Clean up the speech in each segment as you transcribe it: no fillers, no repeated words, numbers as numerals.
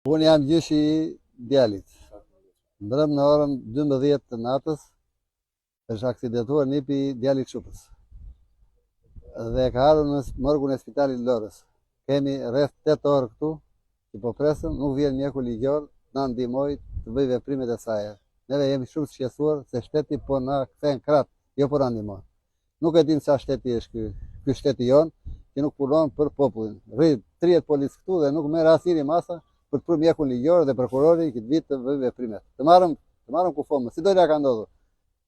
Unë jam gjyshi i djalit. Ndrëm në orën 12 të natës, është aksidentuar nipi i djalit Shupës. Dhe ka ardhur në morgun e spitalit Lorës. Kemi rreth 8 orë këtu, që po presëm, nuk vjen mjeku ligjor, na ndihmoj të bëj veprimet e saj. Neve jemi shumë të shqetësuar se shteti po na kthen krah, jo po na ndihmon. Nuk e dim sa shteti është ky shteti jon, që nuk punon për popullin. Rrit 30 policë këtu dhe nuk merr asnjëri masa për të pru mjekun ligjor dhe prokurori këtë vit të bëjë veprimet. Të marrëm kufomën. Si do t'ja ka ndodhur?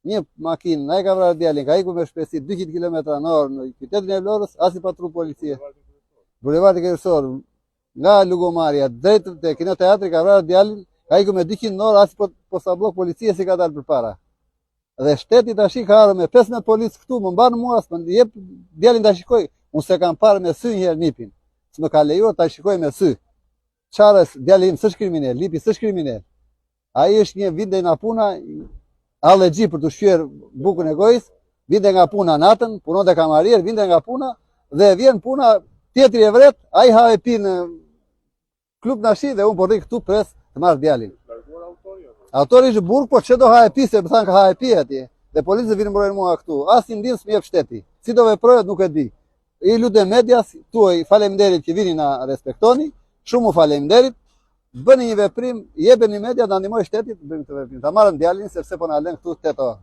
Një makinë, na e ka vrarë djalin, ka ikur me shpejtësi 200 km/h në qytetin e Vlorës, as i patrull policie. Bulevardi Kryesor, nga Lugomaria drejt te kinoteatri ka vrarë djalin, ka ikur me 200 km/h, as po sa blok policie si ka dalë përpara. Dhe shteti tash ka ardhur me 15 policë këtu, më mban mua, s'më jep djalin ta shikoj. Unë se kam parë me sy një herë nipin. S'më ka lejuar ta shikoj me sy. Çarës djali im s'është kriminal, lipi s'është kriminal. Ai është një vinde nga puna, allergji për të shqyer bukën e gojës, vinde nga puna natën, punonte kamarier, vinde nga puna dhe vjen puna tjetri e vret, ai ha e pi në klub nashi dhe unë po rri këtu pres të marr djalin. Autori është burg, po çdo ha e pi se më than ka ha e pi atje. Dhe policët vinë mbrojnë mua këtu. Asnjë ndihmë s'më jep shteti. Si do veprohet nuk e di. I lutem medias, tuaj faleminderit që vini na respektoni. Shumë u faleminderit, bëni një veprim, jepeni media, ta ndihmoj shtetit, bëjmë këtë veprim. Ta marrëm djalin sepse po na lën këtu 8 orë.